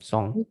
song.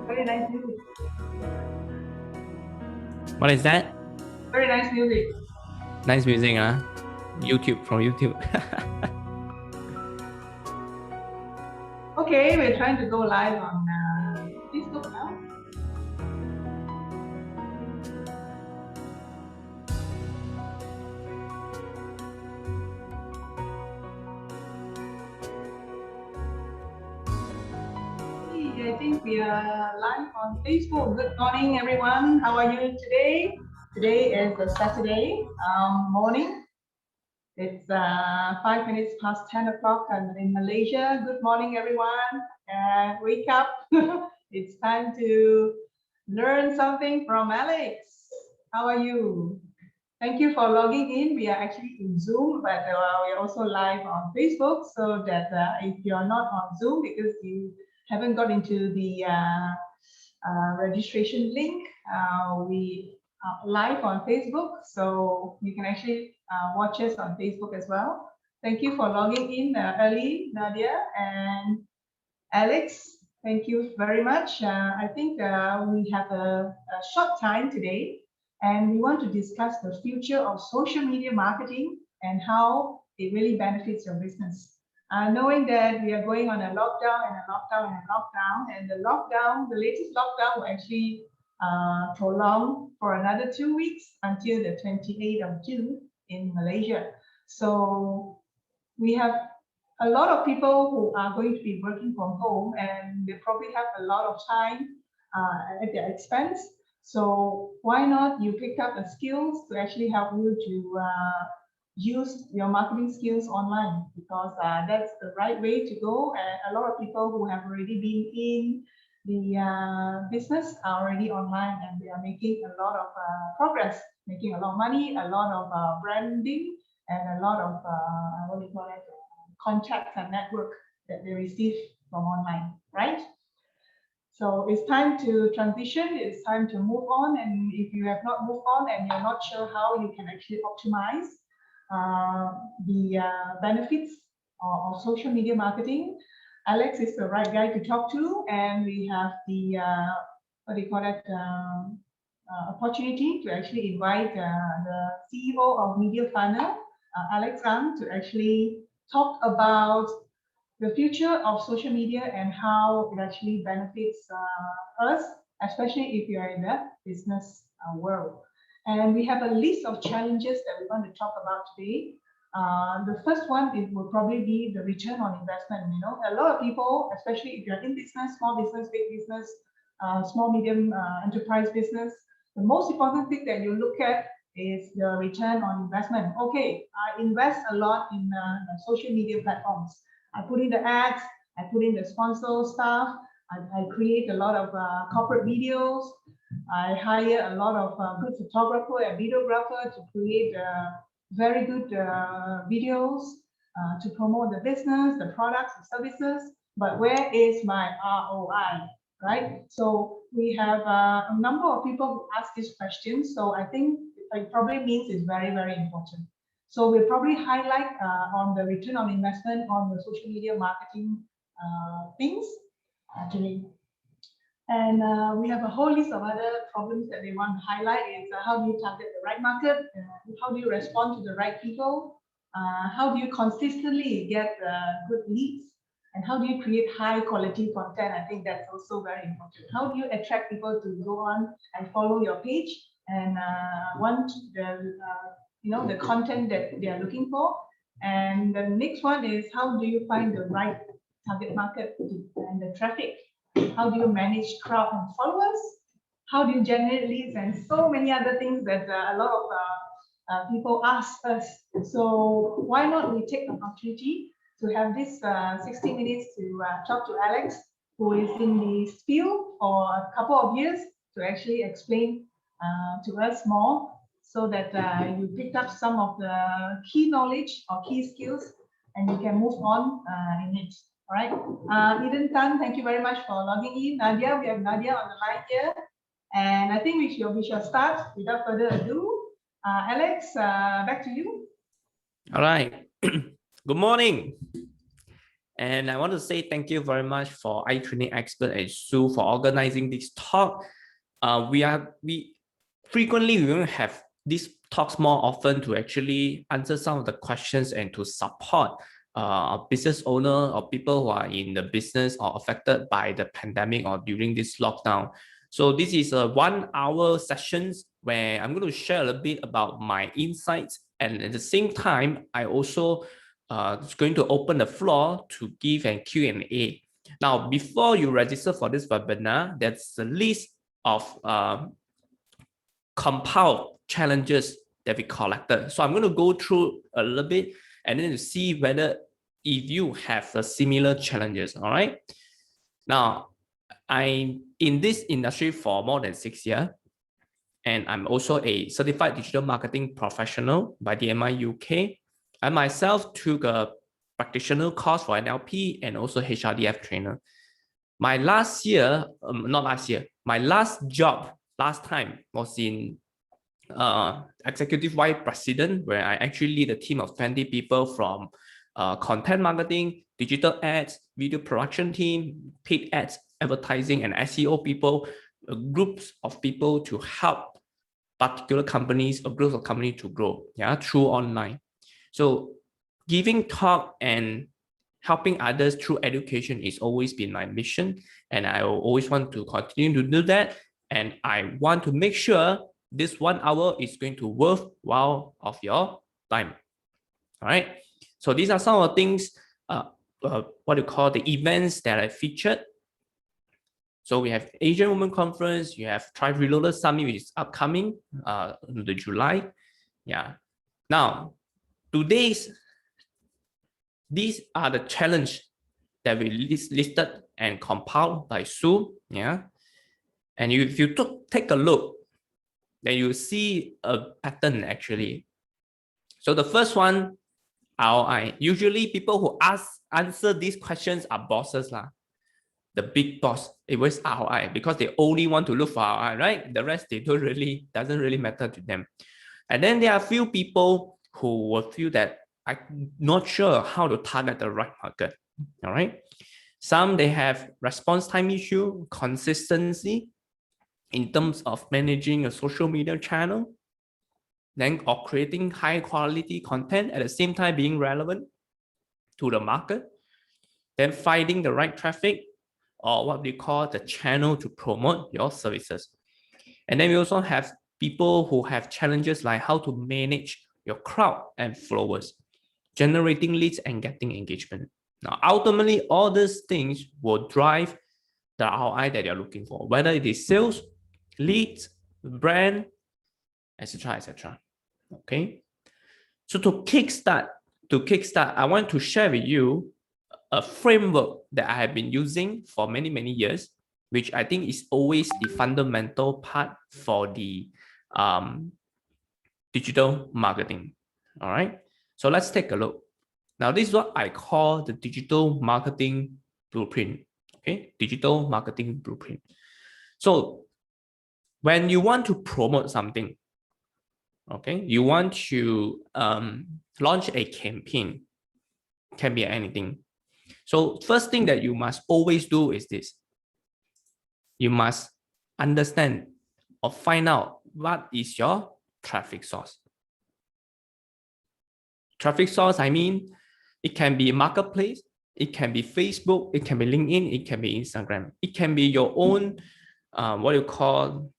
Very nice music. What is that? Very nice music. Nice music, huh? YouTube, from YouTube. Okay, we're trying to go live on Facebook now. I think we are live on Facebook. Good morning, everyone. How are you today? Today is a Saturday morning. It's 5 minutes past 10 o'clock in Malaysia. Good morning, everyone. Wake up. It's time to learn something from Alex. How are you? Thank you for logging in. We are actually in Zoom, but we're also live on Facebook, so that if you're not on Zoom because you haven't got into the registration link, we are live on Facebook, so you can actually watch us on Facebook as well. Thank you for logging in early, Nadia and Alex. Thank you very much. I think we have a short time today, and we want to discuss the future of social media marketing and how it really benefits your business. Knowing that we are going on a lockdown and a lockdown and a lockdown, and the latest lockdown will actually prolong for another 2 weeks until the 28th of June in Malaysia. So we have a lot of people who are going to be working from home, and they probably have a lot of time at their expense. So why not you pick up the skills to actually help you to use your marketing skills online, because that's the right way to go. And a lot of people who have already been in the business are already online, and they are making a lot of progress, making a lot of money, a lot of branding, and a lot of what do you call it, contacts and network that they receive from online, right? So it's time to transition, it's time to move on. And if you have not moved on and you're not sure how you can actually optimize the benefits of social media marketing, Alex is the right guy to talk to. And we have the, what do you call it, opportunity to actually invite the CEO of Media Funnel, Alex Ang, to actually talk about the future of social media and how it actually benefits us, especially if you're in the business world. And we have a list of challenges that we want to talk about today. The first one will probably be the return on investment. You know, a lot of people, especially if you're in business, small business, big business, small, medium enterprise business, the most important thing that you look at is the return on investment. Okay, I invest a lot in social media platforms. I put in the ads, I put in the sponsor stuff, I create a lot of corporate videos, I hire a lot of good photographer and videographer to create very good videos to promote the business, the products, the services. But where is my ROI, right? So we have a number of people who ask this question. So I think it probably means it's very, very important. So we'll probably highlight on the return on investment on the social media marketing things today. And we have a whole list of other problems that they want to highlight. Is how do you target the right market? How do you respond to the right people? How do you consistently get good leads? And how do you create high quality content? I think that's also very important. How do you attract people to go on and follow your page and want the the content that they are looking for? And the next one is how do you find the right target market and the traffic? How do you manage crowd and followers? How do you generate leads? And so many other things that a lot of people ask us. So why not we take the opportunity to have this 60 minutes to talk to Alex, who is in this field for a couple of years, to actually explain to us more, so that you picked up some of the key knowledge or key skills, and you can move on in it. All right. Eden Tan, thank you very much for logging in. Nadia, we have Nadia on the line here. And I think we shall start without further ado. Alex, back to you. All right. Good morning. And I want to say thank you very much for iTraining Expert and Sue for organizing this talk. We frequently will have these talks more often to actually answer some of the questions and to support a business owner or people who are in the business or affected by the pandemic or during this lockdown. So this is a 1 hour sessions where I'm going to share a little bit about my insights, and at the same time I also going to open the floor to give a Q&A. Now, before you register for this webinar, there's a list of compiled challenges that we collected. So I'm going to go through a little bit and then to see whether if you have the similar challenges. All right. Now, I'm in this industry for more than 6 years, and I'm also a certified digital marketing professional by DMI UK. I myself took a practitioner course for NLP and also HRDF trainer. My last year, not last year, my last job last time was in executive vice president, where I actually lead a team of 20 people from content marketing, digital ads, video production team, paid ads, advertising, and SEO people, groups of people to help particular companies or groups of companies to grow, through online. So giving talk and helping others through education is always been my mission, and I will always want to continue to do that. And I want to make sure this 1 hour is going to worthwhile of your time. All right. So these are some of the things, what you call the events that I featured. So we have Asian Women Conference, you have Thrive Reloaded Summit, which is upcoming in the July. Yeah. Now, these are the challenge that we listed and compiled by Sue. Yeah. And if you take a look, then you see a pattern actually. So the first one, ROI. Usually people who answer these questions are bosses lah. The big boss, it was ROI because they only want to look for ROI, right? The rest doesn't really matter to them. And then there are a few people who will feel that I'm not sure how to target the right market. All right. Some they have response time issue, consistency in terms of managing a social media channel, then or creating high quality content at the same time being relevant to the market, then finding the right traffic, or what we call the channel to promote your services. And then we also have people who have challenges like how to manage your crowd and followers, generating leads and getting engagement. Now, ultimately, all these things will drive the ROI that you're looking for, whether it is sales, leads, brand, etc., etc. Okay. So to kickstart, I want to share with you a framework that I have been using for many, many years, which I think is always the fundamental part for the digital marketing. All right. So let's take a look. Now, this is what I call the digital marketing blueprint. Okay. Digital marketing blueprint. So when you want to promote something, okay, you want to launch a campaign, can be anything. So first thing that you must always do is this. You must understand or find out what is your traffic source. Traffic source, I mean, it can be marketplace, it can be Facebook, it can be LinkedIn, it can be Instagram, it can be your own what you call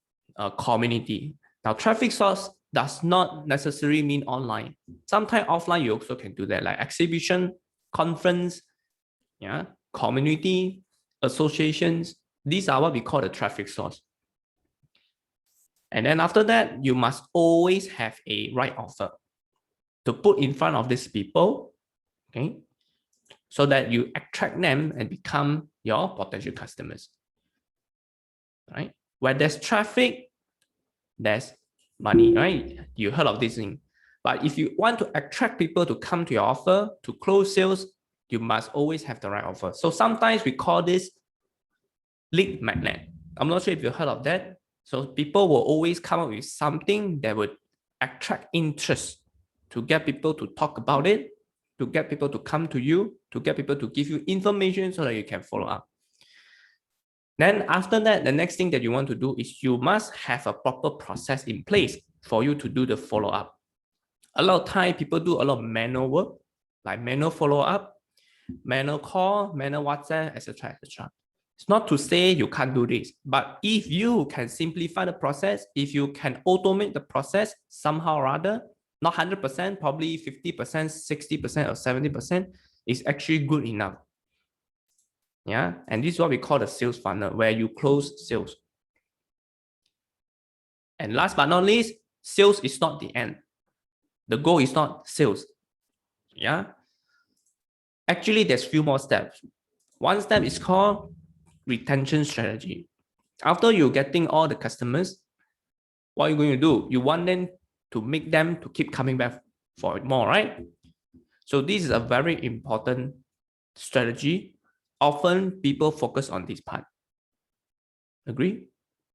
community. Now, traffic source does not necessarily mean online. Sometimes offline you also can do that, like exhibition, conference, community, associations. These are what we call the traffic source. And then after that, you must always have a right offer to put in front of these people, okay, so that you attract them and become your potential customers, right? Where there's traffic, there's money, right? You heard of this thing. But if you want to attract people to come to your offer, to close sales, you must always have the right offer. So sometimes we call this lead magnet. I'm not sure if you heard of that. So people will always come up with something that would attract interest, to get people to talk about it, to get people to come to you, to get people to give you information so that you can follow up. Then after that, the next thing that you want to do is you must have a proper process in place for you to do the follow-up. A lot of time people do a lot of manual work, like manual follow-up, manual call, manual WhatsApp, etc., etc. It's not to say you can't do this, but if you can simplify the process, if you can automate the process somehow or other, not 100%, probably 50%, 60%, or 70%, is actually good enough. Yeah, and this is what we call the sales funnel, where you close sales. And last but not least, sales is not the end. The goal is not sales. Yeah. Actually, there's few more steps. One step is called retention strategy. After you're getting all the customers, what are you going to do? You want them to make them to keep coming back for it more, right? So this is a very important strategy. Often people focus on this part. Agree?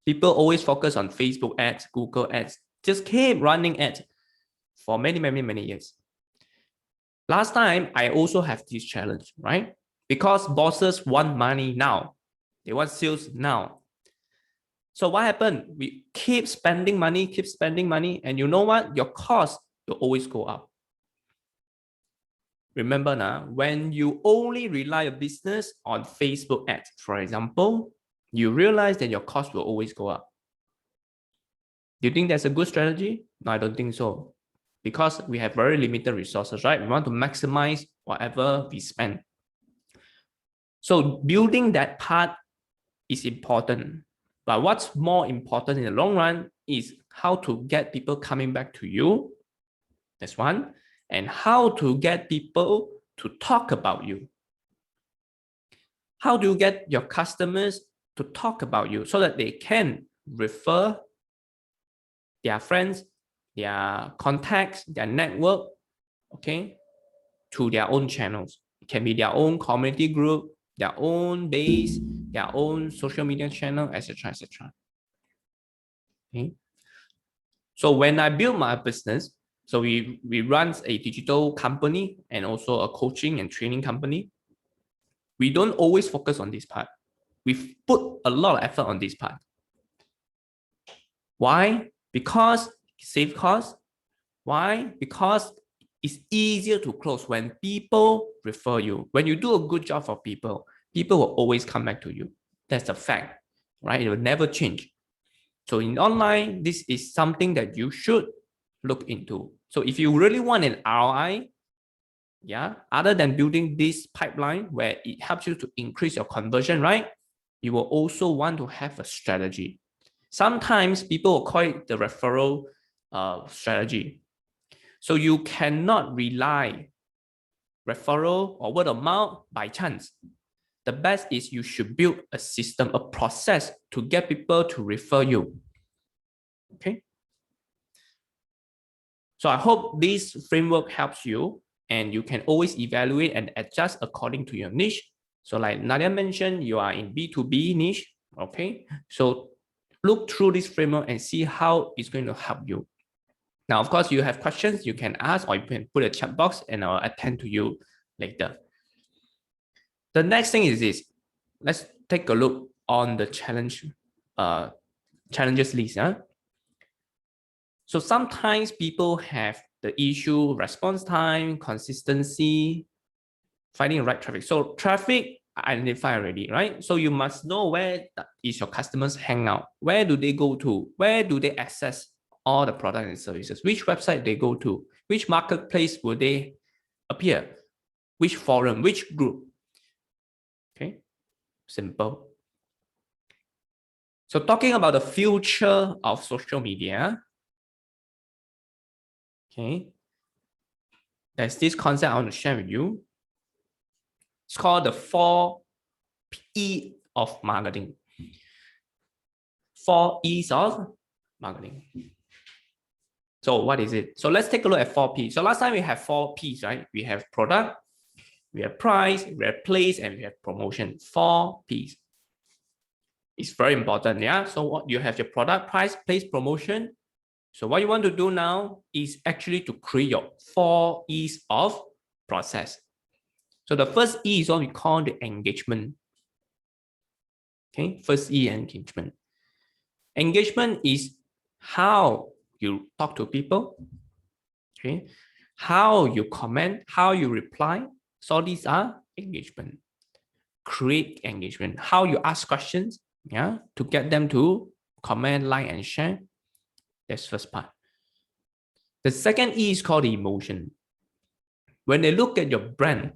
People always focus on Facebook ads, Google ads, just keep running ads for many, many, many years. Last time, I also have this challenge, right? Because bosses want money now. They want sales now. So what happened? We keep spending money, and you know what? Your cost will always go up. Remember now, when you only rely a business on Facebook ads, for example, you realize that your cost will always go up. Do you think that's a good strategy? No, I don't think so. Because we have very limited resources, right? We want to maximize whatever we spend. So building that part is important. But what's more important in the long run is how to get people coming back to you. That's one. And how to get people to talk about you. How do you get your customers to talk about you so that they can refer their friends, their contacts, their network, okay, to their own channels? It can be their own community group, their own base, their own social media channel, etc., etc. Okay. So when I build my business, so we run a digital company and also a coaching and training company. We don't always focus on this part. We've put a lot of effort on this part. Why? Because save costs. Why? Because it's easier to close when people refer you. When you do a good job for people, people will always come back to you. That's a fact, right? It will never change. So in online, this is something that you should look into. So if you really want an ROI, yeah, other than building this pipeline where it helps you to increase your conversion, right? You will also want to have a strategy. Sometimes people will call it the referral strategy. So you cannot rely referral or word of mouth by chance. The best is you should build a system, a process to get people to refer you. Okay. So I hope this framework helps you, and you can always evaluate and adjust according to your niche. So like Nadia mentioned, you are in B2B niche. Okay. So look through this framework and see how it's going to help you. Now, of course, you have questions, you can ask, or you can put a chat box and I'll attend to you later. The next thing is this. Let's take a look on the challenges list. Huh? So sometimes people have the issue, response time, consistency, finding the right traffic. So traffic, identify already, right? So you must know where is your customers hang out. Where do they go to? Where do they access all the products and services? Which website they go to? Which marketplace will they appear? Which forum? Which group? Okay, simple. So talking about the future of social media, okay, there's this concept I want to share with you. It's called the 4E of marketing. 4 E's of marketing. So what is it? So let's take a look at 4P. So last time we have 4 P's, right? We have product, we have price, we have place, and we have promotion. 4 P's. It's very important, yeah? So what you have your product, price, place, promotion. So what you want to do now is actually to create your 4 E's of process. So the first E is what we call the engagement. Okay, first E, engagement. Engagement is how you talk to people, okay, how you comment, how you reply. So these are engagement. Create engagement. How you ask questions, yeah, to get them to comment, like, and share. That's first part. The second E is called emotion. When they look at your brand,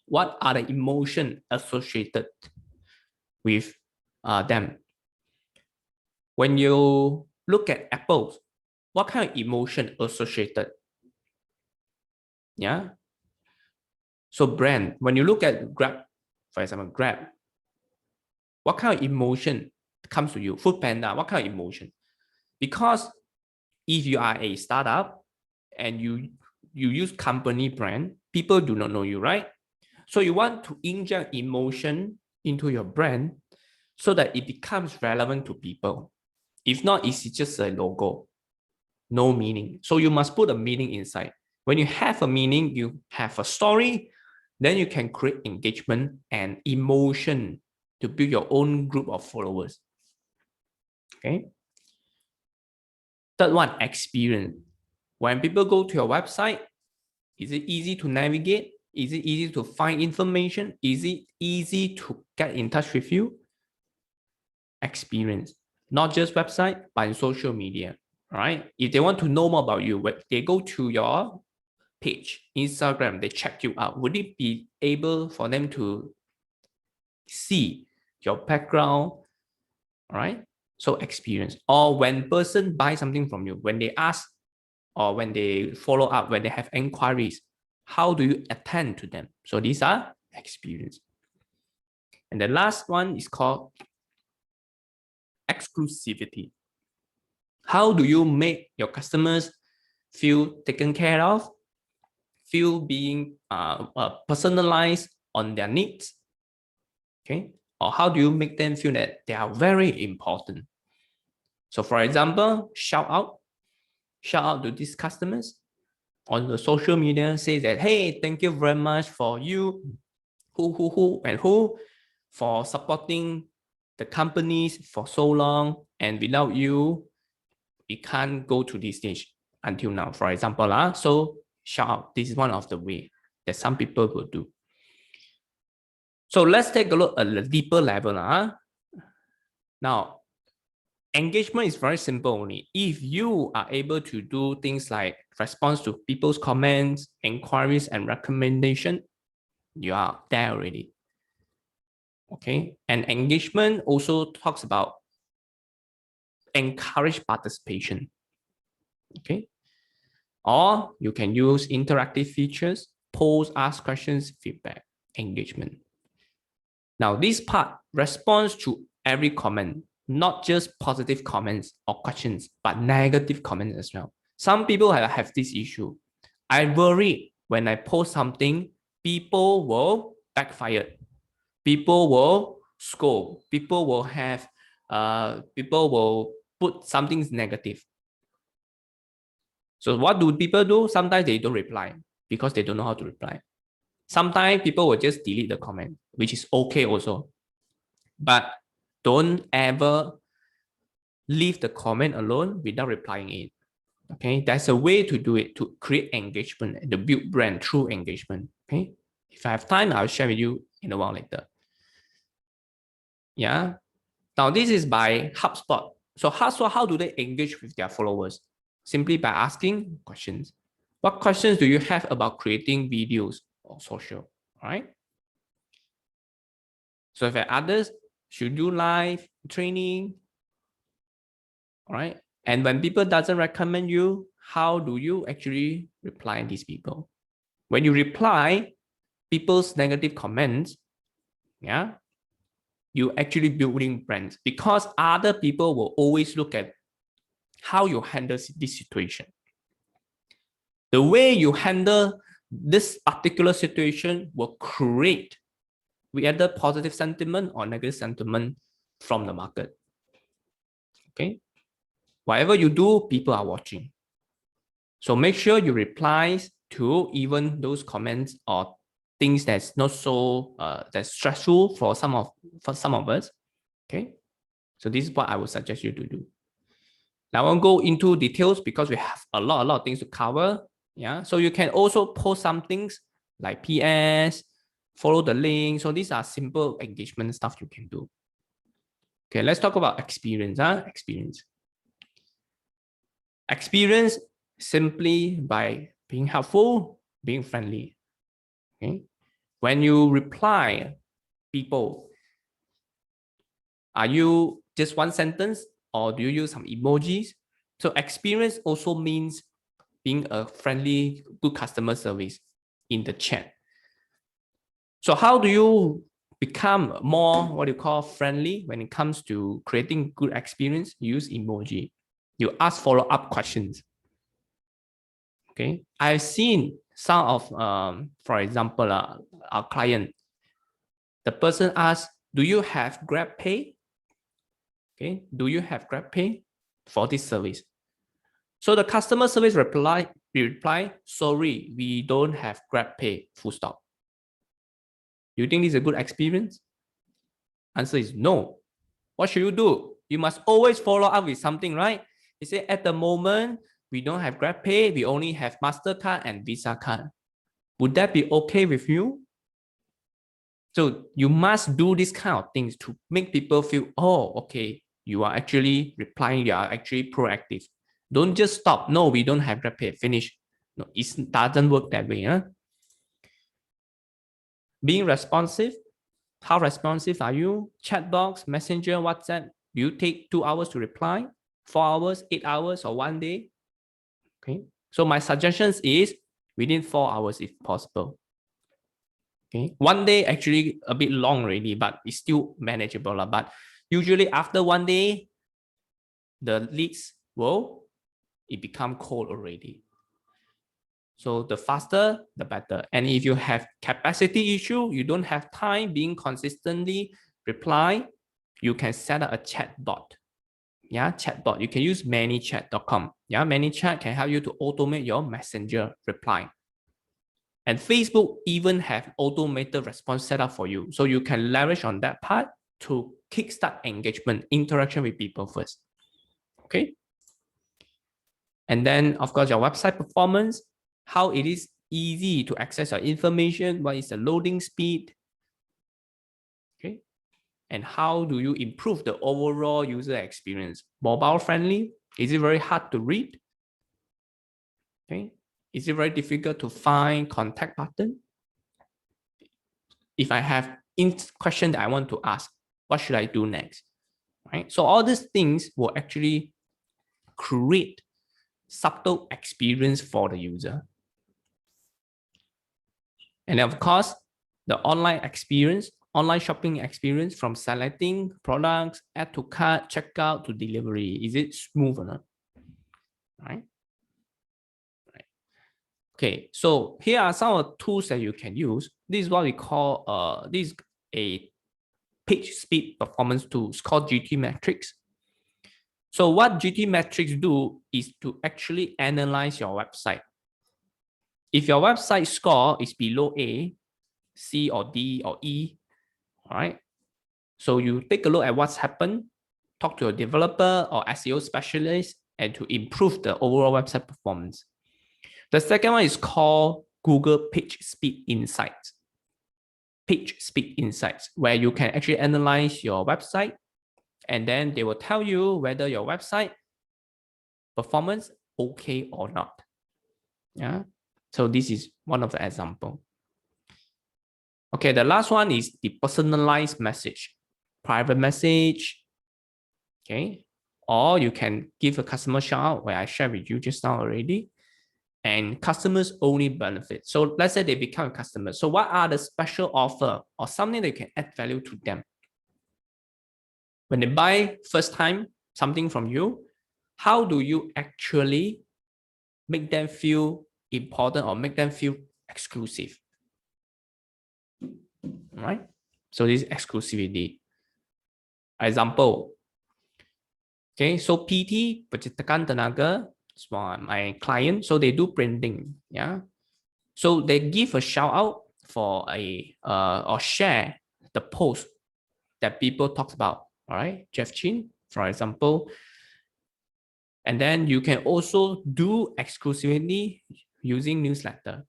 what are the emotions associated with them? When you look at apples, what kind of emotion associated? Yeah. So brand, when you look at Grab, for example, Grab, what kind of emotion comes to you? Food Panda, what kind of emotion? Because if you are a startup and you use company brand, people do not know you, right? So you want to inject emotion into your brand so that it becomes relevant to people. If not, it's just a logo, no meaning. So you must put a meaning inside. When you have a meaning, you have a story, then you can create engagement and emotion to build your own group of followers. Okay. Third one, experience. When people go to your website, is it easy to navigate? Is it easy to find information? Is it easy to get in touch with you? Experience, not just website, but in social media, right? If they want to know more about you, they go to your page, Instagram, they check you out. Would it be able for them to see your background, right? So experience. Or when person buy something from you, when they ask or when they follow up, when they have inquiries, how do you attend to them? So these are experience. And the last one is called exclusivity. How do you make your customers feel taken care of, feel being personalized on their needs? Okay. Or how do you make them feel that they are very important? So for example, shout out to these customers on the social media, say that, hey, thank you very much for you, who, for supporting the companies for so long. And without you, we can't go to this stage until now, for example. So shout out. This is one of the ways that some people will do. So let's take a look at the deeper level. Now, engagement is very simple only. If you are able to do things like response to people's comments, inquiries, and recommendation, you are there already. Okay. And engagement also talks about encourage participation. Okay. Or you can use interactive features, polls, ask questions, feedback, engagement. Now, this part responds to every comment, not just positive comments or questions, but negative comments as well. Some people have this issue. I worry when I post something, people will backfire. People will scold. People will have, people will put something negative. So what do people do? Sometimes they don't reply because they don't know how to reply. Sometimes people will just delete the comment, which is okay also. But don't ever leave the comment alone without replying it. Okay, that's a way to do it, to create engagement and to build brand through engagement. Okay, if I have time, I'll share with you in a while later. Yeah. Now this is by HubSpot. So HubSpot, how do they engage with their followers? Simply by asking questions. What questions do you have about creating videos or social? All right. So if others should do live training, all right. And when people doesn't recommend you, how do you actually reply these people? When you reply, people's negative comments, yeah, you actually building brands, because other people will always look at how you handle this situation. The way you handle this particular situation will create either positive sentiment or negative sentiment from the market. Okay, whatever you do, people are watching. So make sure you reply to even those comments or things that's not so that's stressful for some of us. Okay, so this is what I would suggest you to do. Now I won't go into details because we have a lot of things to cover. Yeah, so you can also post some things like PS, follow the link. So these are simple engagement stuff you can do. Okay, let's talk about experience. Experience simply by being helpful, being friendly. Okay, when you reply people, are you just one sentence or do you use some emojis? So experience also means being a friendly, good customer service in the chat. So how do you become more what you call friendly when it comes to creating good experience? Use emoji. You ask follow-up questions. Okay, I've seen some of, for example, our client. The person asks, "Do you have GrabPay?" Okay, do you have GrabPay for this service? So the customer service reply, "Sorry, we don't have GrabPay." Full stop. You think this is a good experience? Answer is no. What should you do? You must always follow up with something, right? You say, at the moment, we don't have GrabPay, we only have MasterCard and Visa card. Would that be okay with you? So you must do this kind of things to make people feel, oh, okay, you are actually replying, you are actually proactive. Don't just stop. No, we don't have GrabPay. Finish. No, it doesn't work that way. Huh? Being responsive. How responsive are you? Chat box, Messenger, WhatsApp. Do you take 2 hours to reply? 4 hours, 8 hours, or 1 day? Okay. So my suggestions is within 4 hours if possible. Okay. 1 day actually a bit long already, but it's still manageable. But usually after 1 day, the leads will become cold already. So the faster, the better. And if you have capacity issue, you don't have time being consistently reply, you can set up a chat bot. Yeah, chatbot. You can use ManyChat.com. Yeah, ManyChat can help you to automate your messenger reply. And Facebook even have automated response set up for you. So you can leverage on that part to kickstart engagement, interaction with people first. Okay. And then, of course, your website performance, how it is easy to access your information, what is the loading speed, okay? And how do you improve the overall user experience? Mobile friendly? Is it very hard to read? Okay. Is it very difficult to find contact button? If I have question that I want to ask, what should I do next? Right. So all these things will actually create subtle experience for the user. And of course, the online experience, online shopping experience from selecting products, add to cart, checkout to delivery. Is it smooth or not? Right. Okay, so here are some of the tools that you can use. This is what we call this is a page speed performance tool. It's called GT Metrics. So what GT Metrics do is to actually analyze your website. If your website score is below A, C or D or E, all right? So you take a look at what's happened, talk to a developer or SEO specialist, and to improve the overall website performance. The second one is called Google Page Speed Insights. Page Speed Insights, where you can actually analyze your website, and then they will tell you whether your website performance okay or not. Yeah. So this is one of the example. Okay, the last one is the personalized message, private message. Okay, or you can give a customer shout out where I shared with you just now already. and customers only benefit. So let's say they become a customer. So what are the special offer or something that you can add value to them? When they buy first time something from you, how do you actually make them feel important or make them feel exclusive? Right? So this is exclusivity. Example. Okay, so PT pencetakan tenaga, my client, so they do printing. Yeah. So they give a shout out for a or share the post that people talk about. All right, Jeff Chin, for example. And then you can also do exclusivity using newsletter,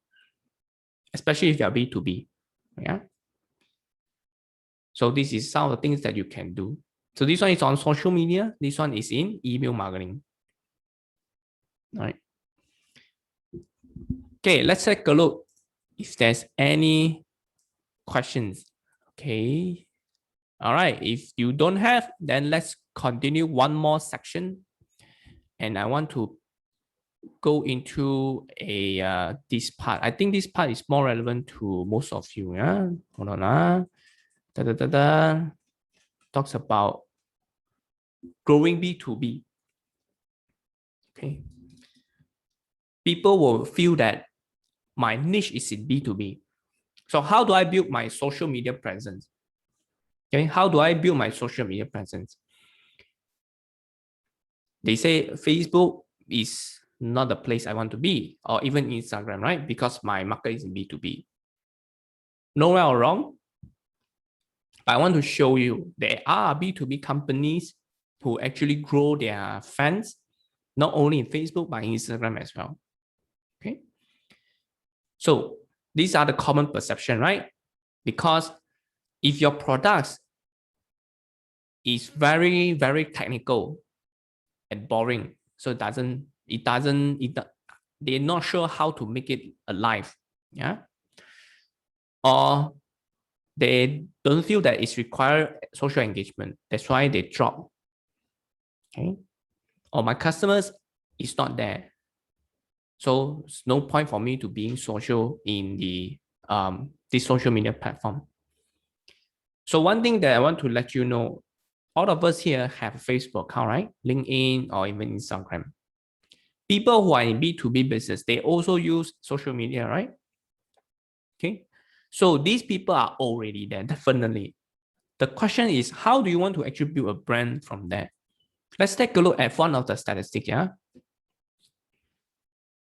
especially if you are B2B. Yeah. So this is some of the things that you can do. So this one is on social media. This one is in email marketing. All right. Okay, let's take a look if there's any questions. Okay. All right. If you don't have, then let's continue one more section. And I want to go into a this part. I think this part is more relevant to most of you. Yeah. Hold on. Talks about growing B2B. Okay. People will feel that my niche is in B2B. So how do I build my social media presence? Okay. How do I build my social media presence? They say Facebook is not the place I want to be, or even Instagram, right? Because my market is in B2B. No right or wrong. I want to show you there are B2B companies who actually grow their fans, not only in Facebook, but in Instagram as well. Okay. So these are the common perception, right? Because if your products is very, very technical and boring, so they're not sure how to make it alive. Yeah. Or they don't feel that it's required social engagement. That's why they drop. Okay. Or my customers is not there. So it's no point for me to being social in the this social media platform. So one thing that I want to let you know, all of us here have a Facebook account, right? LinkedIn or even Instagram. People who are in B2B business, they also use social media, right? Okay. So these people are already there, definitely. The question is, how do you want to actually build a brand from there? Let's take a look at one of the statistics, yeah?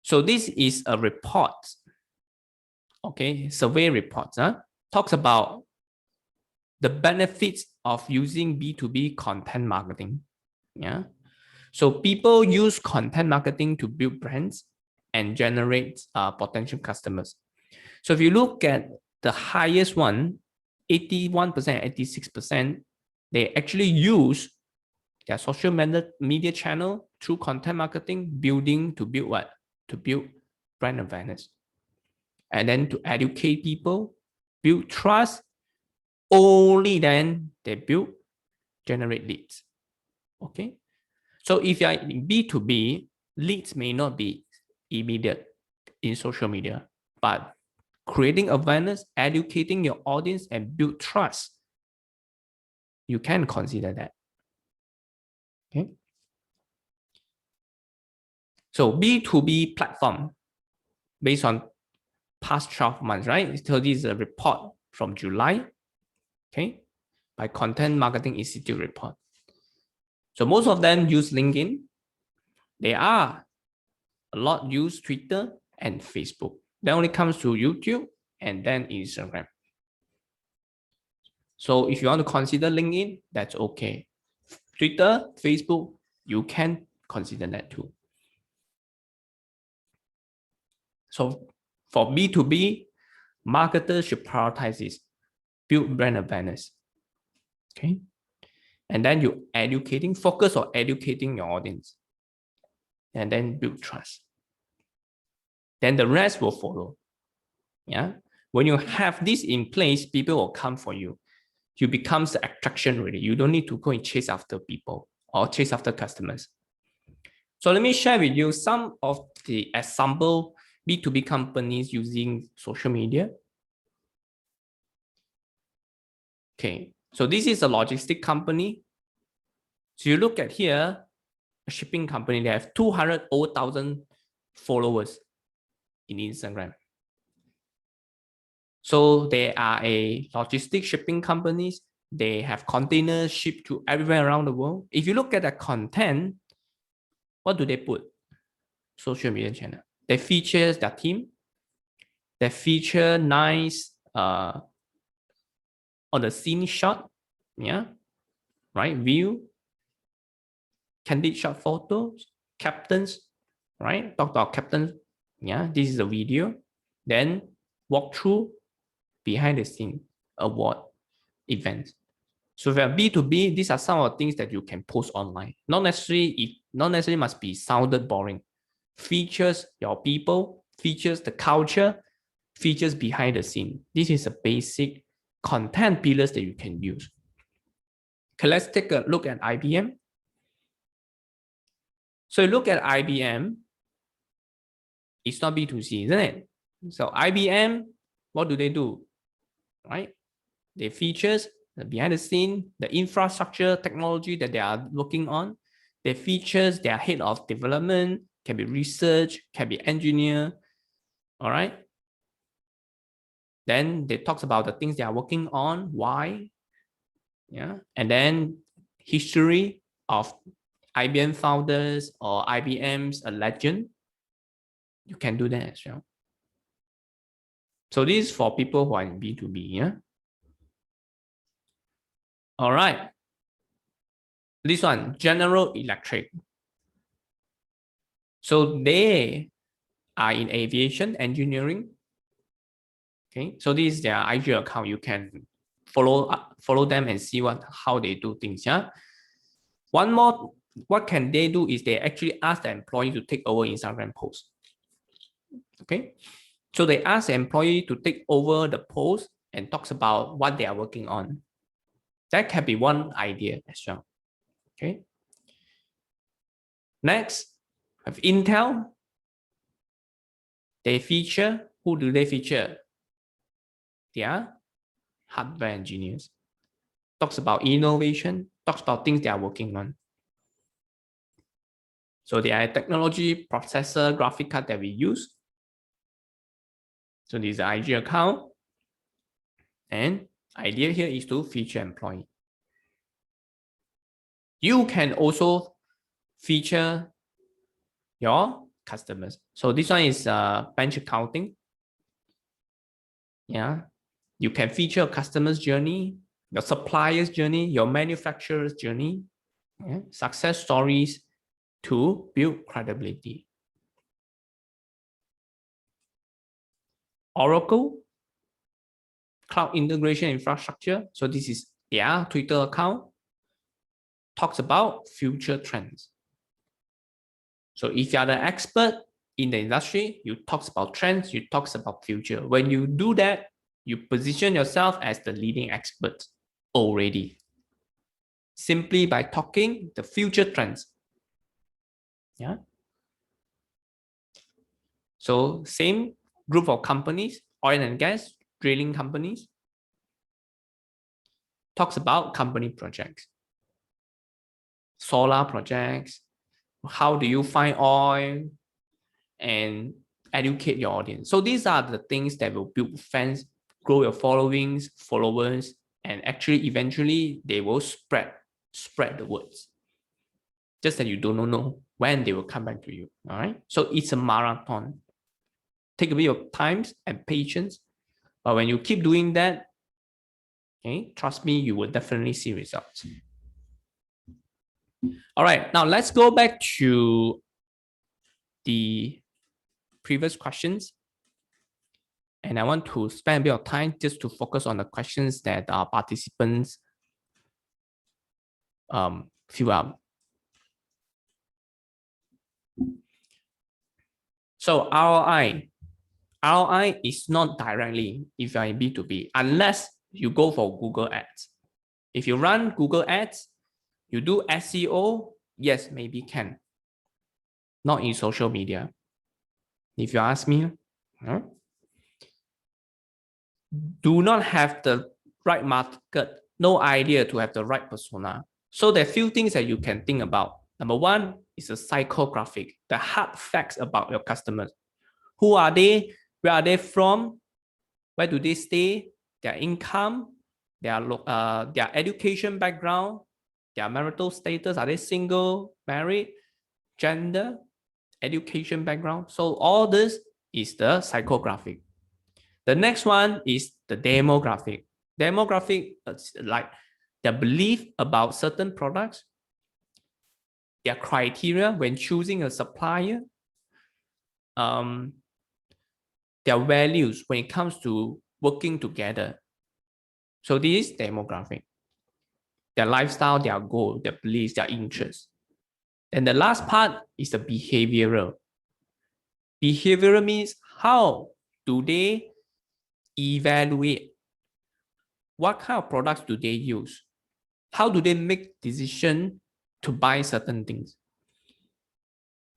So this is a report, okay, survey report, talks about the benefits of using B2B content marketing, yeah? So people use content marketing to build brands and generate potential customers. So if you look at the highest one, 81%, 86%, they actually use their social media channel through content marketing, building to build what? To build brand awareness. And then to educate people, build trust, only then they generate leads. Okay. So if you're in B2B, leads may not be immediate in social media, but creating awareness, educating your audience, and build trust, you can consider that. Okay. So B2B platform based on past 12 months, right? So this is a report from July, okay, by Content Marketing Institute report. So most of them use LinkedIn. They are a lot use Twitter and Facebook. Then only comes to YouTube and then Instagram. So if you want to consider LinkedIn, that's okay. Twitter, Facebook, you can consider that too. So for B2B, marketers should prioritize this, build brand awareness. Okay. And then you focus on educating your audience. And then build trust. Then the rest will follow. Yeah. When you have this in place, people will come for you. You become the attraction really. You don't need to go and chase after people or chase after customers. So let me share with you some of the example B2B companies using social media. Okay, so this is a logistic company. So you look at here, a shipping company, they have 200,000 followers in Instagram. So they are a logistic shipping companies. They have containers shipped to everywhere around the world. If you look at the content, what do they put? Social media channel. They feature their team. They feature nice on the scene shot, yeah, right? View, candid shot photos, captains, right? Talk about captains, yeah. This is a video. Then walk through behind the scene award events. So if you are B2B, these are some of the things that you can post online. Not necessarily must be sounded boring. Features your people, features the culture, features behind the scene. This is a basic content pillars that you can use. Okay, let's take a look at IBM. So you look at IBM, it's not B2C, isn't it? So IBM, what do? Right? They features the behind the scene, the infrastructure technology that they are working on. They features their head of development, can be research, can be engineer. All right. Then they talks about the things they are working on, why, yeah, and then history of IBM founders or IBM's a legend. You can do that as well. So this is for people who are in B2B, yeah. All right. This one, General Electric. So they are in aviation engineering. Okay, so this is their IG account. You can follow them and see how they do things. Yeah. One more, what can they do is they actually ask the employee to take over Instagram post. Okay, so they ask the employee to take over the post and talks about what they are working on. That can be one idea as well. Okay. Next, have Intel. They feature, who do they feature? They are hardware engineers. Talks about innovation, talks about things they are working on. So they are a technology processor graphic card that we use. So this is the IG account. And idea here is to feature employee. You can also feature your customers. So this one is bench accounting. Yeah, you can feature a customer's journey, your supplier's journey, your manufacturer's journey, yeah? Success stories to build credibility. Oracle, cloud integration infrastructure. So this is their Twitter account. Talks about future trends. So if you are the expert in the industry, you talk about trends, you talk about future. When you do that, you position yourself as the leading expert already. Simply by talking the future trends. Yeah. So same group of companies, oil and gas, drilling companies, talks about company projects, solar projects, how do you find oil, and educate your audience. So these are the things that will build fans, grow your followers, and actually eventually they will spread the words. Just that you don't know when they will come back to you. All right. So it's a marathon. Take a bit of time and patience. But when you keep doing that, okay, trust me, you will definitely see results. All right. Now let's go back to the previous questions. And I want to spend a bit of time just to focus on the questions that our participants fill out. So ROI is not directly if you are in B2B, unless you go for Google Ads. If you run Google Ads, you do SEO, yes, maybe can. Not in social media. if you ask me. Do not have the right market, no idea to have the right persona. So there are few things that you can think about. Number one is a psychographic, the hard facts about your customers. Who are they? Where are they from? Where do they stay? Their income, their education background, their marital status. Are they single, married, gender, education background? So all this is the psychographic. The next one is the demographic. Demographic is like their belief about certain products, their criteria when choosing a supplier, their values when it comes to working together. So this is demographic. Their lifestyle, their goal, their beliefs, their interests. And the last part is the behavioral. Behavioral means how do they evaluate? What kind of products do they use? How do they make decision to buy certain things?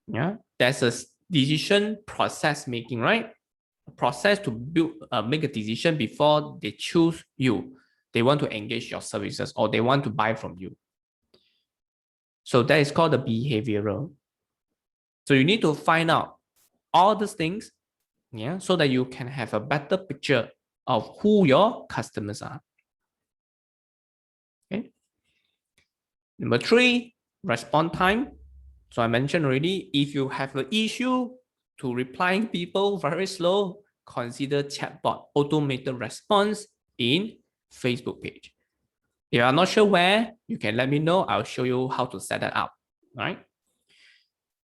Yeah, there's a decision process making, right? A process to make a decision before they choose you. They want to engage your services or they want to buy from you. So that is called the behavioral. So you need to find out all these things, yeah, so that you can have a better picture of who your customers are. Okay. Number three, response time. So I mentioned already, if you have an issue to replying people very slow, consider chatbot automated response in Facebook page. If you are not sure where, you can let me know. I'll show you how to set that up. Right.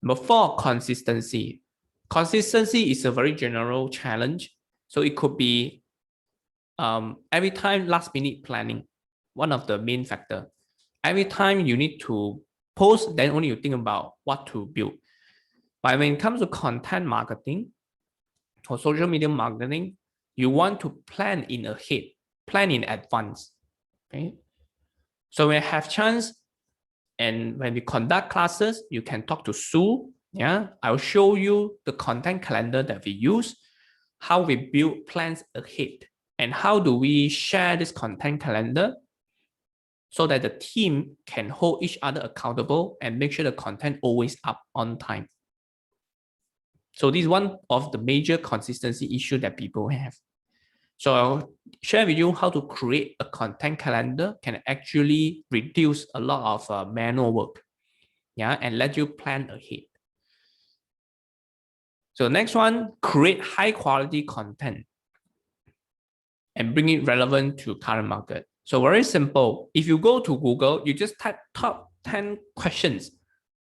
Number four, consistency. Consistency is a very general challenge. So it could be every time last minute planning, one of the main factor. Every time you need to post, then only you think about what to build. But when it comes to content marketing or social media marketing, you want to plan in ahead, plan in advance. Okay. So when you have chance and when we conduct classes, you can talk to Sue. Yeah, I'll show you the content calendar that we use, how we build plans ahead, and how do we share this content calendar so that the team can hold each other accountable and make sure the content always up on time. So this is one of the major consistency issue that people have. So I'll share with you how to create a content calendar can actually reduce a lot of manual work, yeah, and let you plan ahead. So next one, create high quality content and bring it relevant to current market. So very simple. If you go to Google, you just type top 10 questions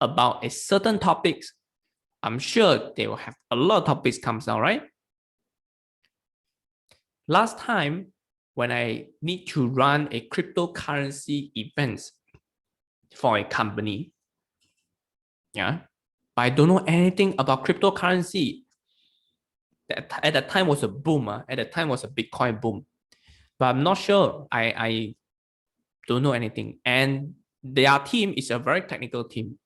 about a certain topics. I'm sure they will have a lot of topics comes out, right? Last time, when I need to run a cryptocurrency events for a company, yeah, but I don't know anything about cryptocurrency. At that time was a boom. At that time was a Bitcoin boom. But I'm not sure. I don't know anything. And their team is a very technical team.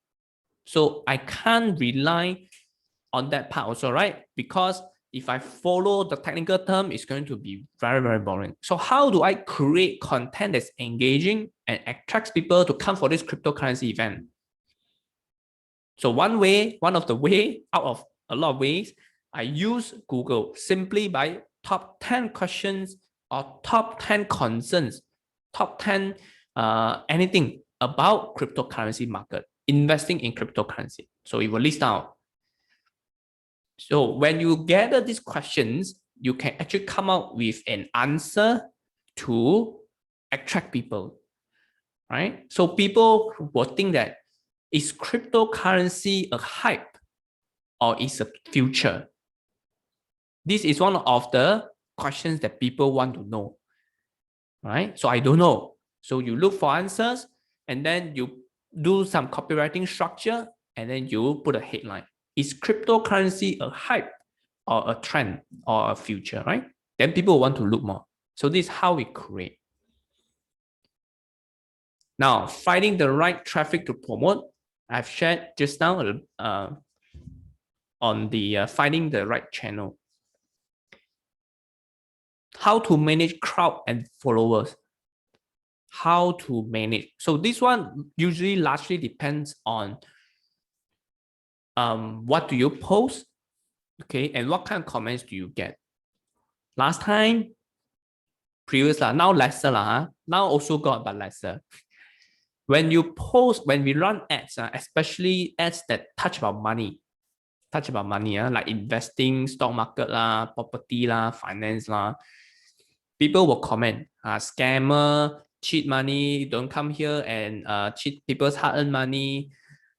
So I can't rely on that part also, right? Because if I follow the technical term, it's going to be very, very boring. So how do I create content that's engaging and attracts people to come for this cryptocurrency event? So one of the way out of a lot of ways, I use Google simply by top 10 questions or top 10 concerns, top 10 anything about cryptocurrency market, investing in cryptocurrency. So it will list out. So when you gather these questions, you can actually come up with an answer to attract people, right? So people will think that, is cryptocurrency a hype or is a future? This is one of the questions that people want to know, right? So I don't know. So you look for answers and then you do some copywriting structure and then you put a headline. Is cryptocurrency a hype or a trend or a future, right? Then people want to look more. So this is how we create. Now, finding the right traffic to promote. I've shared just now on the finding the right channel. How to manage crowd and followers. How to manage. So this one usually largely depends on what do you post, okay, and what kind of comments do you get. Last time, previous now lesser now also got but lesser. When you post, when we run ads, especially ads that touch about money, like investing, stock market property finance people will comment, scammer, cheat money, don't come here and cheat people's hard-earned money.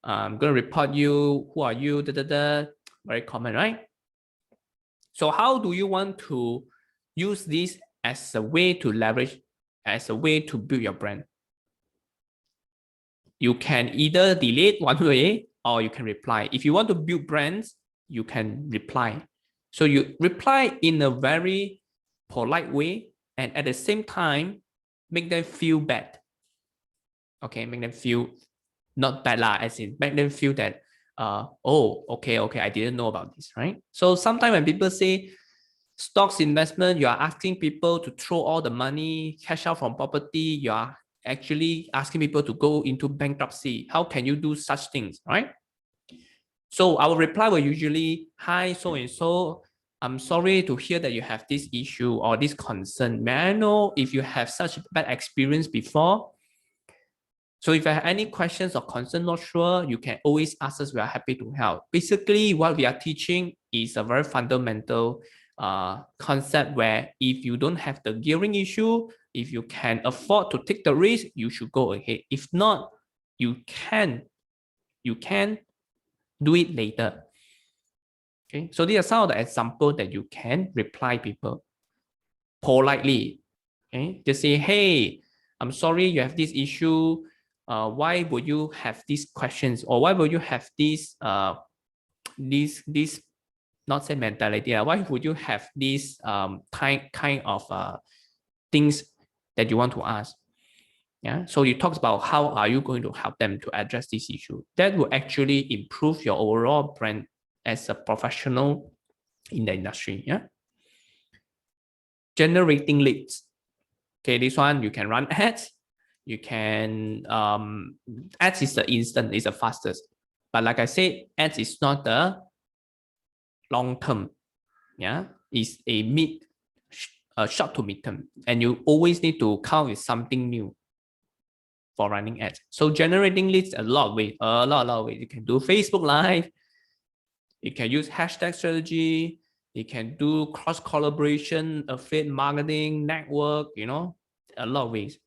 I'm going to report you. Who are you? Very common, right? So how do you want to use this as a way to leverage, as a way to build your brand? You can either delete one way or you can reply. If you want to build brands, you can reply. So you reply in a very polite way and at the same time, make them feel bad. Okay, make them feel not bad as in make them feel that, oh, okay, I didn't know about this, right? So sometimes when people say stocks investment, you are asking people to throw all the money, cash out from property, you are actually asking people to go into bankruptcy. How can you do such things, right? So our reply will usually, hi, so-and-so, I'm sorry to hear that you have this issue or this concern. May I know if you have such bad experience before? So if you have any questions or concern, not sure, you can always ask us. We are happy to help. Basically, what we are teaching is a very fundamental concept where if you don't have the gearing issue, if you can afford to take the risk, you should go ahead. If not, you can do it later. Okay, so these are some of the examples that you can reply people politely. Okay, just say, hey, I'm sorry you have this issue. Why would you have these questions, or why would you have this not say mentality? Why would you have these kind of things that you want to ask? Yeah. So you talk about how are you going to help them to address this issue. That will actually improve your overall brand as a professional in the industry. Yeah. Generating leads. Okay, this one you can run ads. You can ads is the instant, is the fastest. But like I said, ads is not the long term. Yeah, it's a short to mid term, and you always need to come with something new for running ads. So generating leads a lot of ways, a lot of ways. You can do Facebook Live. You can use hashtag strategy. You can do cross collaboration, affiliate marketing, network. A lot of ways.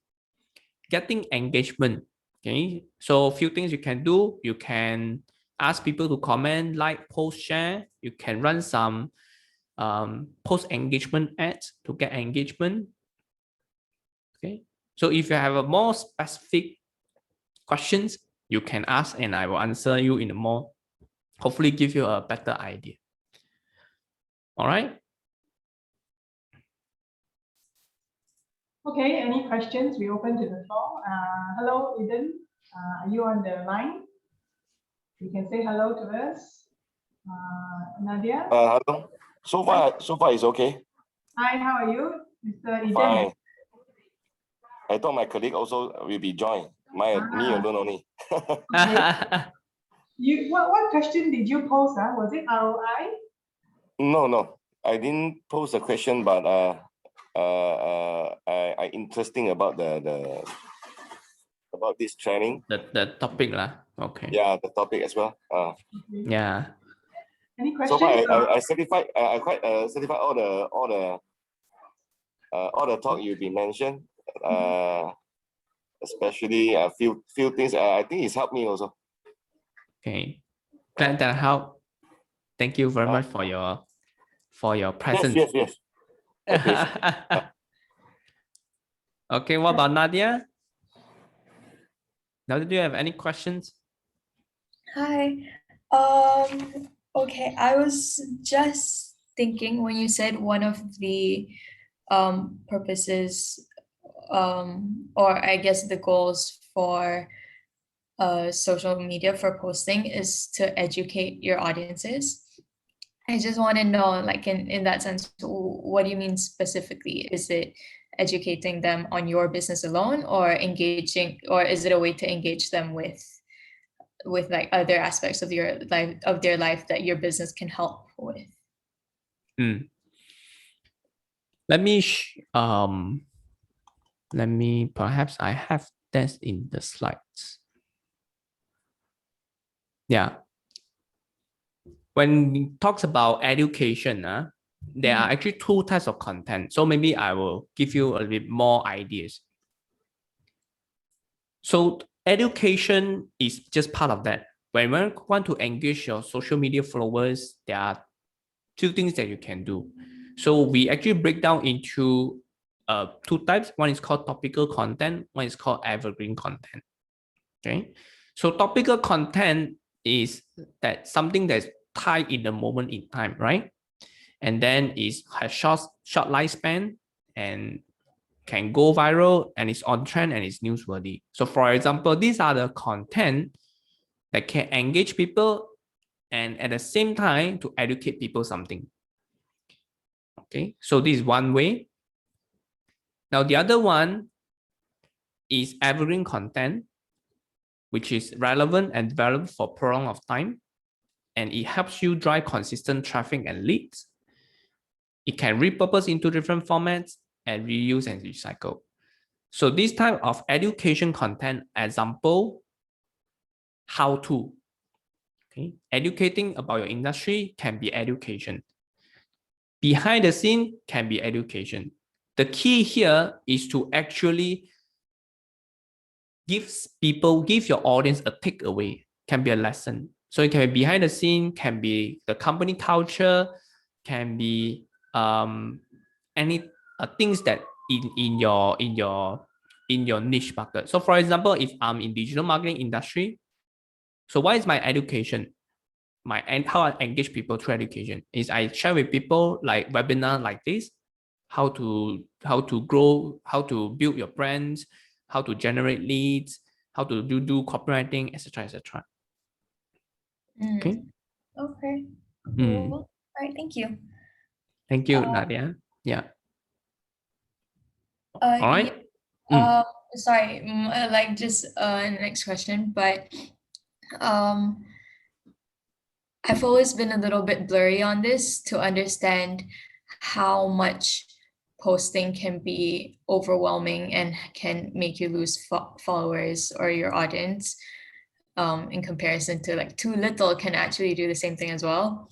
Getting engagement. Okay, so a few things you can do. You can ask people to comment, like, post, share. You can run some post engagement ads to get engagement. Okay, so if you have a more specific questions, you can ask and I will answer you in a more, hopefully give you a better idea. All right. Okay, any questions? We open to the floor. Hello, Eden. Are you on the line? You can say hello to us. Nadia? Hello. So far it's okay. Hi, how are you, Mr. Eden? Fine. I thought my colleague also will be joined. Me alone only. Okay. What question did you pose? Was it ROI? No. I didn't pose a question, but I interesting about about this training. The topic lah. Okay. Yeah, the topic as well. Okay. Yeah. Any questions? So far I certified. I quite certified all the talk you've been mentioned. Especially a few things. I think it's helped me also. Okay. Glad that helped. Thank you very much for your presence. Yes. Okay, what about Nadia? Nadia, do you have any questions? Hi. Okay, I was just thinking when you said one of the purposes or I guess the goals for social media for posting is to educate your audiences. I just want to know, like in that sense, what do you mean specifically? Is it educating them on your business alone, or engaging, or is it a way to engage them with like other aspects of your life, of their life, that your business can help with? Let me perhaps I have that in the slides. Yeah. When it talks about education, there are actually two types of content. So maybe I will give you a little bit more ideas. So education is just part of that. When you want to engage your social media followers, there are two things that you can do. So we actually break down into two types. One is called topical content. One is called evergreen content. Okay. So topical content is that something that's tied in the moment in time, right? And then has short lifespan and can go viral and it's on trend and it's newsworthy. So for example, these are the content that can engage people and at the same time to educate people something. Okay, so this is one way. Now the other one is evergreen content, which is relevant and developed for prolonged of time, and it helps you drive consistent traffic and leads. It can repurpose into different formats and reuse and recycle. So this type of education content, example, how to. Okay, educating about your industry can be education. Behind the scene can be education. The key here is to actually give your audience a takeaway, can be a lesson. So it can be behind the scene, can be the company culture, can be any things that in your niche market. So for example, if I'm in digital marketing industry, so what is my education? How I engage people through education is I share with people like webinar like this, how to grow, how to build your brands, how to generate leads, how to do copywriting, etc., etc. Okay. Okay. Cool. All right. Thank you. Thank you, Nadia. Yeah. All right. Sorry, like just next question, but I've always been a little bit blurry on this to understand how much posting can be overwhelming and can make you lose followers or your audience, in comparison to like too little can actually do the same thing as well.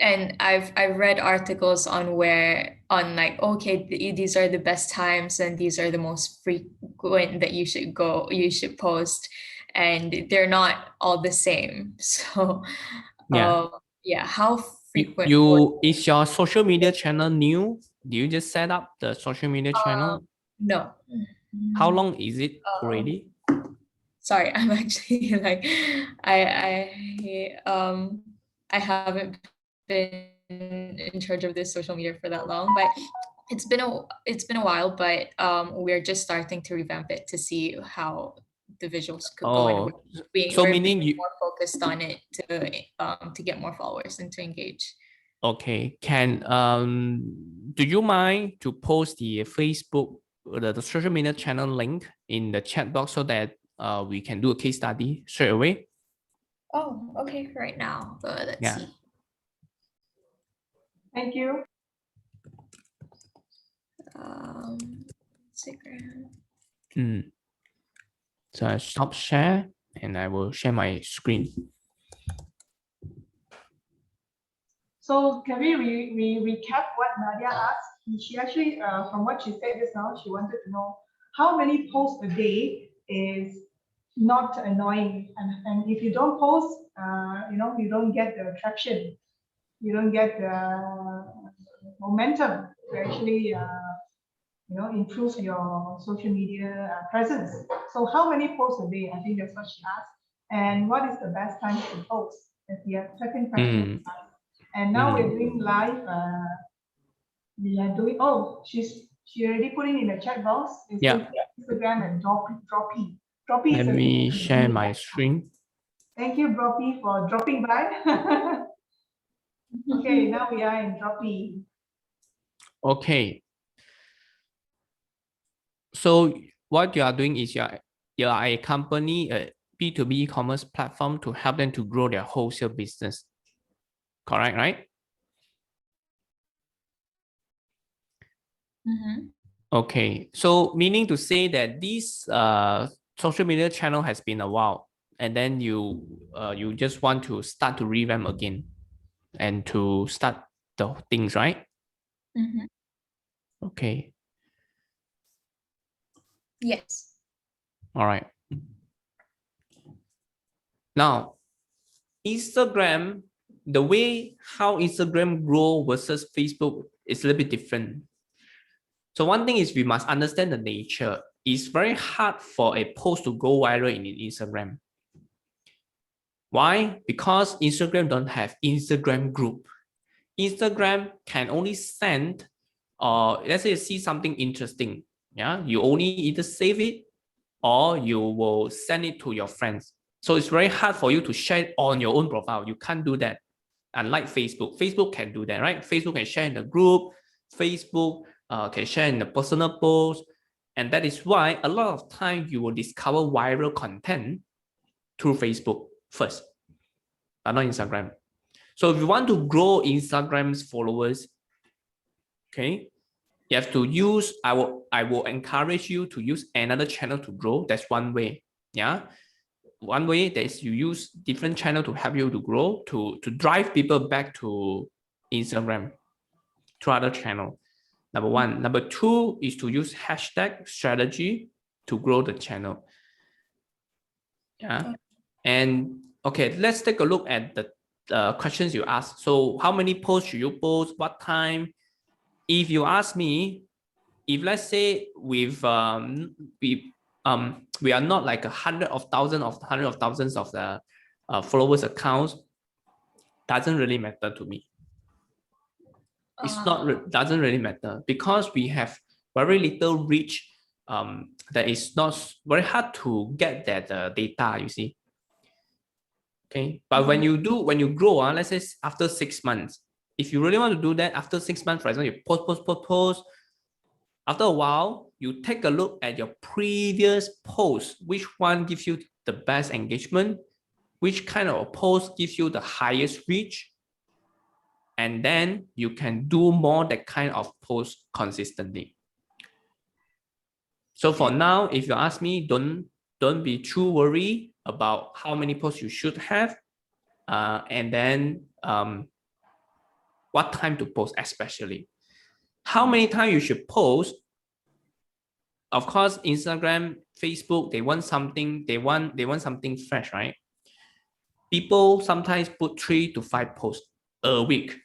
And I've read articles on like, okay, these are the best times and these are the most frequent that you should post, and they're not all the same. So yeah, how frequent is your social media channel new? Do you just set up the social media channel? No. How long is it already? Sorry, I'm actually like I haven't been in charge of this social media for that long, but it's been a while, but we're just starting to revamp it to see how the visuals could go, and we're being more focused on it to get more followers and to engage. Okay, do you mind to post the Facebook, the social media channel link in the chat box so that we can do a case study straight away? Oh, okay, right now. Let's see. Thank you. Instagram. So I stop share and I will share my screen. So can we recap what Nadia asked? She actually, from what she said just now, she wanted to know how many posts a day is not annoying, and if you don't post, you don't get the traction, you don't get the momentum to actually improve your social media presence. So how many posts a day? I think that's what she asked. And what is the best time to post? That's the second question. And now we're doing live. We are doing. Oh, she already put it in the chat box. It's Instagram and Droppy. Droppy. Let me share my screen. Thank you, Droppy, for dropping by. Okay, now we are in Droppy. Okay. So what you are doing is you are a company, a B2B e-commerce platform to help them to grow their wholesale business. Correct, right? Okay. So meaning to say that this social media channel has been a while, and then you just want to start to revamp again and to start the things, right? Okay. Yes. All right. Now, Instagram, the way how Instagram grow versus Facebook is a little bit different. So one thing is we must understand the nature. It's very hard for a post to go viral in Instagram. Why? Because Instagram don't have Instagram group. Instagram can only send, or let's say you see something interesting. Yeah, you only either save it or you will send it to your friends. So it's very hard for you to share it on your own profile. You can't do that. Unlike Facebook, Facebook can do that, right? Facebook can share in the group. Facebook can share in the personal post. And that is why a lot of time you will discover viral content through Facebook first, but not Instagram. So if you want to grow Instagram's followers, okay, you have to use, I will encourage you to use another channel to grow. That's one way. Yeah. One way is you use different channel to help you to grow, to drive people back to Instagram through other channel. Number one. Number two is to use hashtag strategy to grow the channel. Yeah. And okay, let's take a look at the questions you asked. So how many posts should you post? What time? If you ask me, if let's say we are not like hundreds of thousands of the followers accounts, doesn't really matter to me. It's not doesn't really matter because we have very little reach. That is not very hard to get that data, you see. Okay, but when you grow, let's say after 6 months, if you really want to do that, after 6 months, for example, you post. After a while, you take a look at your previous post, which one gives you the best engagement, which kind of post gives you the highest reach, and then you can do more that kind of post consistently. So for now, if you ask me, don't be too worried about how many posts you should have, and then what time to post, especially how many times you should post. Of course, Instagram, Facebook, they want something fresh, right? People sometimes put 3 to 5 posts a week.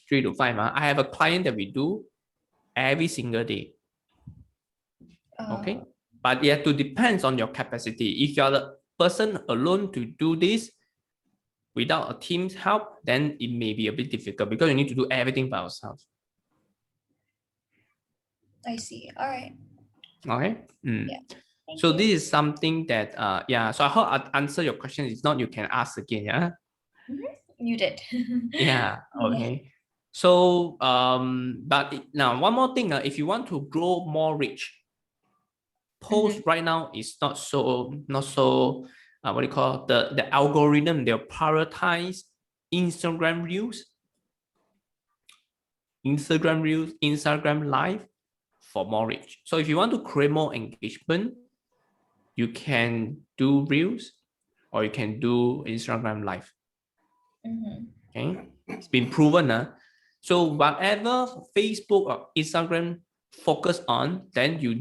3 to 5. I have a client that we do every single day. Okay. But it depends on your capacity. If you're the person alone to do this without a team's help, then it may be a bit difficult because you need to do everything by yourself. I see. All right. Okay. Yeah. So this is something that so I hope I answer your question. If not, you can ask again. Yeah. You did. Yeah. Okay. So but now one more thing. If you want to grow more reach, post right now is not so what do you call the algorithm? They'll prioritize Instagram Reels, Instagram Live for more reach. So if you want to create more engagement, you can do Reels or you can do Instagram Live. Okay, it's been proven. So whatever Facebook or Instagram focus on, then you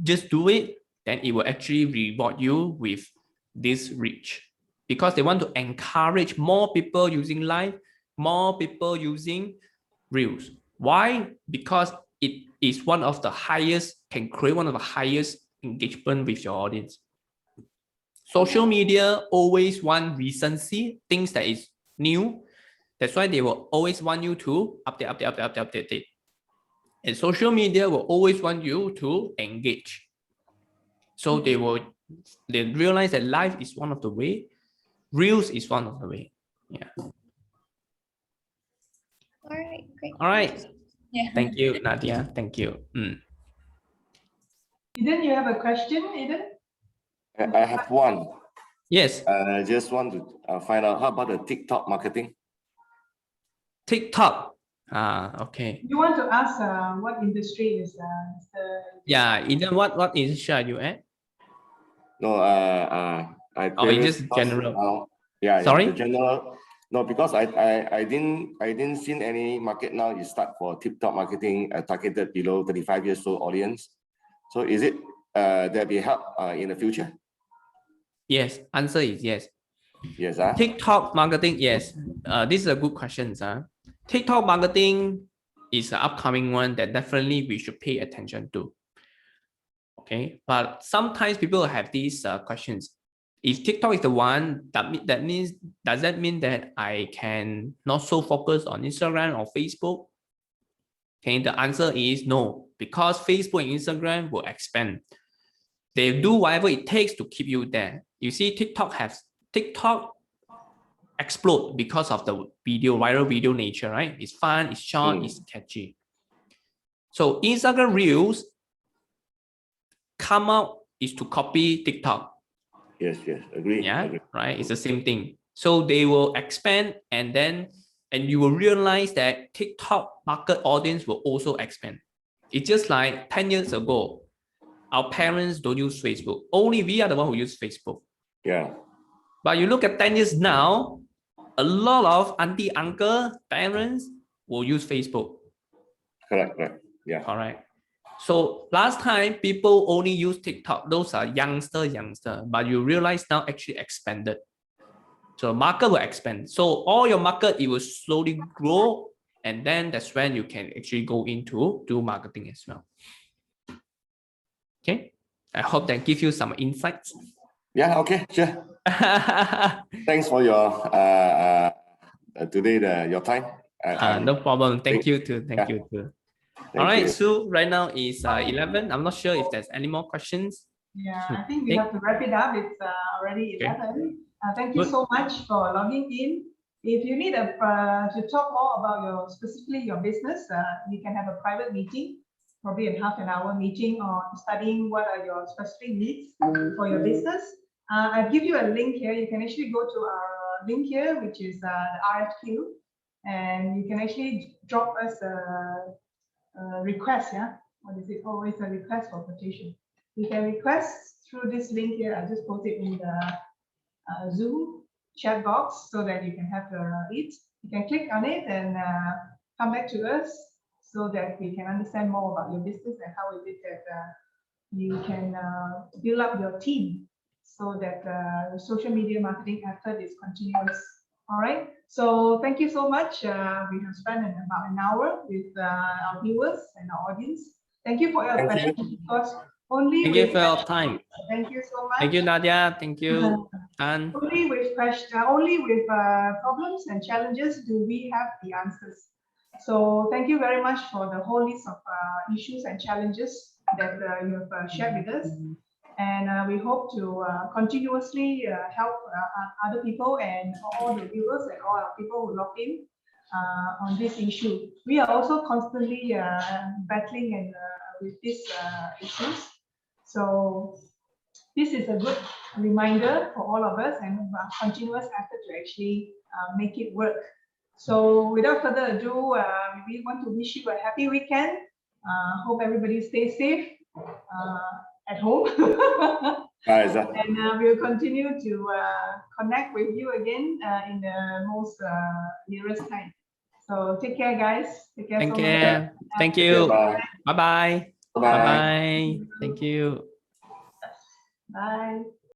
just do it, then it will actually reward you with this reach because they want to encourage more people using Live, more people using Reels. Why? Because it is one of the highest, can create one of the highest engagement with your audience. Social media always want recency, things that is new. That's why they will always want you to update. And social media will always want you to engage. So they will They realize that life is one of the way, reels is one of the way. Yeah. All right, great. All right. Yeah. Thank you, Nadia. Thank you. Eden, you have a question, Eden? I have one. Yes. I just want to find out, how about the TikTok marketing? TikTok. Okay. You want to ask what industry is Yeah. Eden, what industry are you at? No, I Oh, it's curious just because general. now, yeah, Sorry? the general. No, because I didn't see any market now. You start for TikTok marketing targeted below 35 years old audience. So is it there be help in the future? Yes. Answer is yes. Yes, TikTok marketing, yes. This is a good question, TikTok marketing is an upcoming one that definitely we should pay attention to. Okay, but sometimes people have these questions. If TikTok is the one, that means, does that mean that I can not so focus on Instagram or Facebook? Okay, the answer is no, because Facebook and Instagram will expand. They do whatever it takes to keep you there. You see, TikTok explode because of the viral video nature, right? It's fun, it's short, it's catchy. So Instagram Reels come out is to copy TikTok. Yes, agree. Yeah, agree. right. It's the same thing. So they will expand, and you will realize that TikTok market audience will also expand. It's just like 10 years ago, our parents don't use Facebook. Only we are the one who use Facebook. Yeah. But you look at 10 years now, a lot of auntie, uncle, parents will use Facebook. Correct. Yeah. All right. So last time people only use TikTok. Those are youngster, but you realize now actually expanded. So market will expand. So all your market, it will slowly grow. And then that's when you can actually go into do marketing as well. Okay. I hope that gives you some insights. Yeah, okay, sure. Thanks for your today your time. No problem. Thank you too. Thank you too. All right, Sue, right now is 11. I'm not sure if there's any more questions. Yeah, I think we have to wrap it up. It's already 11. Thank you so much for logging in. If you need to talk more about specifically your business, you can have a private meeting, probably a half an hour meeting on studying what are your specific needs for your business. I'll give you a link here. You can actually go to our link here, which is the RFQ, and you can actually drop us a request. Yeah, what is it? Always a request for quotation. You can request through this link here. I just put it in the Zoom chat box so that you can have it. You can click on it and come back to us so that we can understand more about your business and how is it that you can build up your team so that the social media marketing effort is continuous. All right. So thank you so much. We have spent about an hour with our viewers and our audience. Thank you for your questions. Because thank you for your time. Thank you so much. Thank you, Nadia. Thank you, Dan. Only with problems and challenges do we have the answers. So thank you very much for the whole list of issues and challenges that you have shared with us. And we hope to continuously help other people and all the viewers and all our people who log in on this issue. We are also constantly battling and with these issues. So this is a good reminder for all of us and continuous effort to actually make it work. So without further ado, we want to wish you a happy weekend. Hope everybody stays safe at home. And we'll continue to connect with you again in the most nearest time. So take care, guys. Take care. Thank you. Thank you. Bye-bye. Bye-bye. Bye-bye. Thank you. Bye.